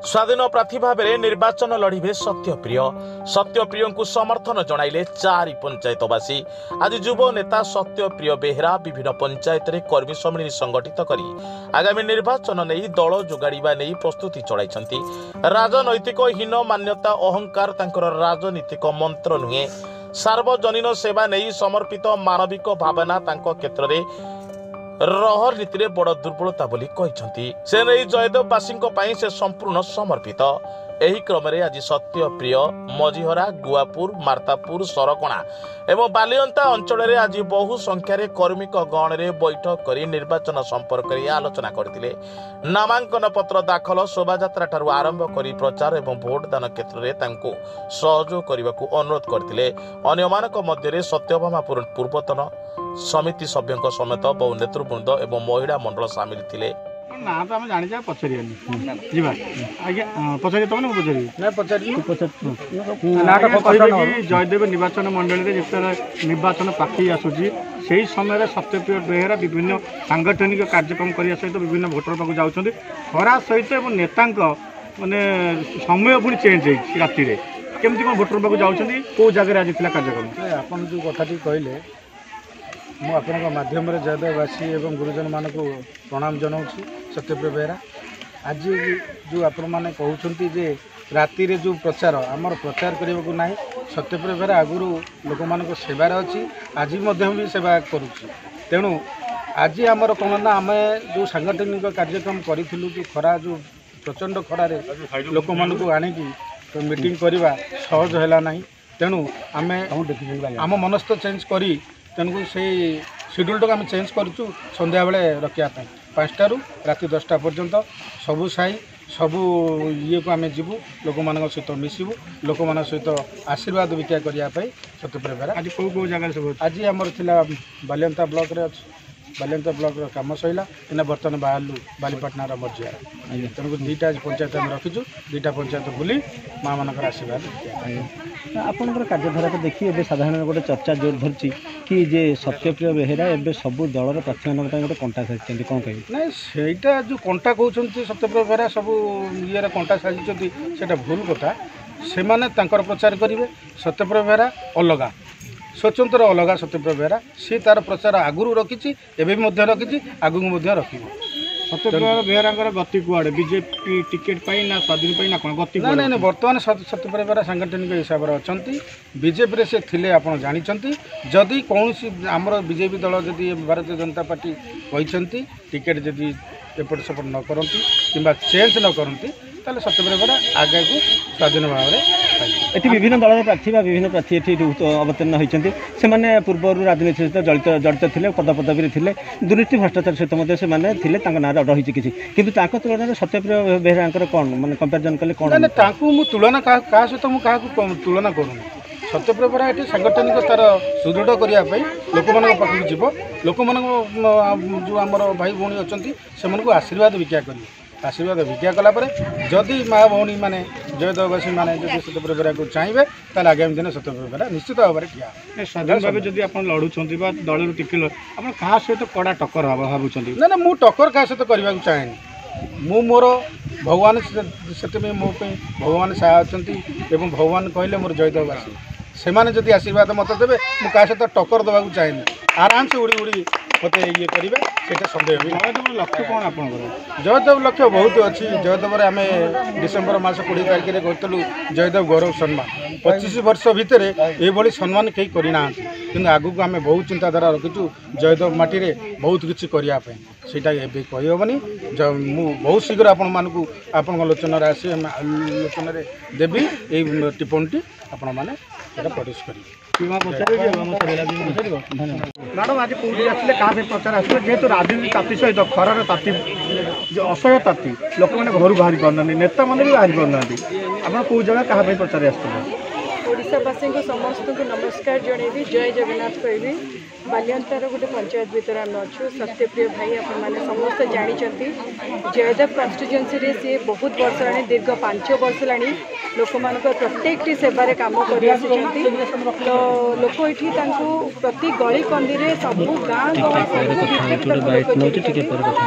स्वाधीन प्रार्थी भाव में निर्वाचन लड़े सत्यप्रिय। सत्यप्रिय को समर्थन जणाइले 4 पंचायतवासी। आज युव नेता सत्यप्रिय बेहेरा विभिन्न पंचायत में कर्मी सम्मिलन संगठित करी आगामी निर्वाचन नहीं दल जोगाड़वा नहीं प्रस्तुति चलाई। राजनैतिक हीन मान्यता अहंकार तांकर राजनीतिक मंत्र नुहे। सार्वजनीन सेवा नहीं समर्पित मानविक भावना तांको क्षेत्र में रहर नीति में बड़ दुर्बलता बोली कहते। से नहीं जयदेववासी से संपूर्ण समर्पित। एही क्रम में आज सत्यप्रिय मझीहरा गुआपुर मार्तापुर सरकणा एवं बालियंता अंचल में आज बहु संख्यार कर्मिक गण में बैठक कर निर्वाचन संपर्क में आलोचना करते। नामांकन पत्र दाखल शोभायात्रा ठारू आरंभ कर प्रचार एवं भोटदान क्षेत्र में तांको सहयोग करने को अनुरोध करते। अन्यमानक मध्य सत्यभामा पूर्वतन समिति सभ्यों समेत बहु नेतृवृंद एवं महिला मंडल सामिल थे। ना तो आम जानी पचारि पचारि तुम पचारि जयदेव निर्वाचन मंडल में जिते निर्वाचन पाखी आसूसी से समय सत्यप्रिय बेहेरा विभिन्न सांगठनिक कार्यक्रम करने सहित विभिन्न भोटर पाक जाऊँच खरा सहित नेता माने समय पुणी चेंज हो राति केमती कौन भोटर पाक जाऊँच कौ जगह आज कार्यक्रम आपन जो कथाटी कहले मु आपन माध्यम जयदेववासी एवं गुरुजन मान को प्रणाम जनाऊँ। सत्यप्रिय बेहेरा आज जो आपण मैंने कहते जे राति रे जो प्रचार आमर प्रचार करने को ना सत्यप्रिय बेहेरा आगुरी लोक मान सेवार अच्छी आज भी सेवा करुच्ची। तेणु आज आमर कौन ना आम जो सांगठनिक कार्यक्रम करूँ जो खरा जो प्रचंड खरार लोक मान को आणिकी मीटिंग करवा सहज है ना। तेणु आम आम मनस्थ चेंज करी तेणु से शेड्यूल टाक आम चेंज करूँ संध्या बेले रखापी 5 टारू राति 10टा पर्यंत सबू साई सबू ये को आम जीवु लोक मान सहित मिसबू लोक मान सहित आशीर्वाद भिक्षा करने सत्यप्रिय बेहेरा आज कौ कौ जगह सब आज आमर थिला बालियंता ब्लॉक रे बालियंता ब्लॉक काम सैला इना बर्तमान बाहर बालीपाटनार मझियार तेणुक 2टा पंचायत आम रखीचु 2टा पंचायत बुली माँ मान आशीर्वाद आपंकर कार्यधारा को देखिए एवं साधारण गोटे चर्चा जोर धरती कि जे सत्यप्रिय बेहेरा एवं सबू दलर प्रार्थी मान गोटे कंटा सारी कौन कह ना सेटा जो कंटा कहते सत्यप्रिय बेहेरा सब ये कंटा साजी से भूल कथा से माने प्रचार करेंगे। सत्यप्रिय बेहेरा अलग स्वतंत्र अलग सत्यप्रिय बेहेरा सी तार प्रचार आगुरी रखी रखी आगू रखी। सत्यप्रिय बेहेरा गति कुआड़े बीजेपी टिकेट पाई ना स्वाधीन पाई ना कौन गति ना ना बर्तमान सत्यप्रिय बेहेरा सांगठनिक हिसाब से अच्छा बीजेपी से थिले आप जानते जदि कौन आमर बीजेपी दल जदि भारतीय जनता पार्टी कहते टिकेट जदि एपट सेपट न करती कि चेंज न करती ताले सत्यप्रिय बेहेरा आगे को स्वाधीन भाव में ये विभिन्न दल प्रार्थी विभिन्न प्रार्थी ये अवतीर्ण होती से पूर्व राजनीति सहित जड़ित थे पदपदवी थे दुर्नीति भ्रष्टाचार सहित से ना रही किसी कि तुलन सत्यप्रिय बेहेरा कौन मैंने कंपेरिजन कले कौन तुलना क्या सहित मुझे तुलना करूँ। सत्यप्रिय बेहेरा ये सांगठनिक तार सुदृढ़ करने लोक मान पाखक जीव लोक मान जो आम भाई भौणी अच्छा से आशीर्वाद भिक्षा करेंगे। आशीर्वाद भिक्षा कलापर जदि माँ भौणी मैंने जयदेववासी मैंने जो सत्यप्रिय बेहेरा को चाहिए ताल आगामी दिन सत्यप्रिय बेहेरा निश्चित भाव में ठिया स्वाधीन भाव जब आप लड़ुंट दल टिके आप क्या सहित कड़ा टक्कर हम भावुं ना ना मुझे टक्कर क्या सहित करने को चाहेनी मु मोर भगवान से मो भगवान साहा अच्छा एवं भगवान कहले मोर जयदेववासी से माने जदि आशीर्वाद मत देवे मुझे क्या सहित टक्कर देवाक चाहेनी आराम से उड़ी उड़ी मत ये करेंगे से सन्देह भी। जयदेव लक्ष्य कौन आप जयदेव लक्ष्य बहुत अच्छी जयदेव आम डिसेम्बर मास 20 तारिख में कहलु जयदेव गौरव सम्मान 25 वर्ष भितर ये सम्मान कहीं करना कि आगू को आम बहुत चिंताधारा रखीचु जयदेव माटी रे बहुत किसी करने सेटा कहीहबनी मु बहुत शीघ्र आपण मानू आपण लोचन आसी लोचन देवी ये टिप्पणी आपण मैंने प्रड्यूस करेंगे। मैडम आज कौटी आसले क्या प्रचार आसले जेहेतु राजनीति ताती सहित खरार ताती असह्य ताती लोक मैंने घर बाहरी पाना नेता मैंने भी बाहरी पाना आप कौ जगह क्या प्रचार आसते ओडावासी को समस्त को नमस्कार जनइबी जय जगन्नाथ कहबी बालियंतार गोटे पंचायत भितर आम अच्छु सत्यप्रिय भाई आप समस्त जानते जयदेव कन्स्टिट्युएंसी सी बहुत वर्ष आनी दीर्घ 5 वर्ष लानी लोक मान प्रत्येक सेवार कम कर तो लोक ये प्रति गली कंदी में सब गाँ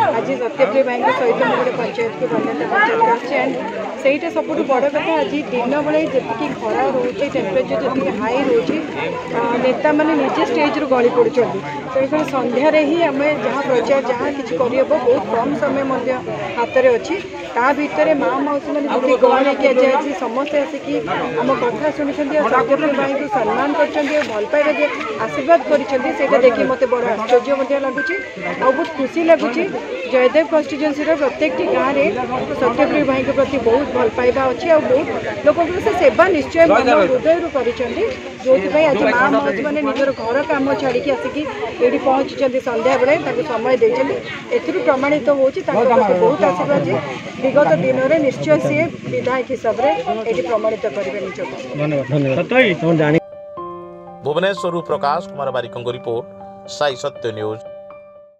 आज सत्यप्रिय भाई सहित गोटे पंचायत को बन्यता पंचायत एंड सहीटा सब बड़ कथा आज दिन बेले जी खरा रोचे टेम्परेचर जी हाई रोचे नेता मैंने निजे स्टेज रू गली पड़ुं तेणुकर संध्यार ही आम जहाँ प्रचार जहाँ कि बहुत कम समय हाथ में अच्छी ता भितर माँ मौसी मैंने जो गहली कि आज समस्ते आसिकी आम कथा शुणी सत्यप्रिय भाई को सम्मान कर भल पाइबा दिए आशीर्वाद कर देखिए मत बड़ आश्चर्य लगुच बहुत खुशी लगुच जयदेव कन्स्टिट्युएंसी प्रत्येक गाँव में सत्यप्रिय भाई के प्रति बहुत भल पाइबा अच्छी और बहुत लोक से सेवा निश्चय मन हृदय कर जो आज माँ मौसी मैंने निजर घर कम छाड़ी आसिकी ये पहुँची संध्या बेले समय देते एथुरु प्रमाणित होती बहुत आशीर्वाद विगत दिन में निश्चय सी विधायक हिसाब से ये प्रमाणित करेंगे निजक। भुवनेश्वर प्रकाश कुमार बारिक रिपोर्ट साई सत्य न्यूज।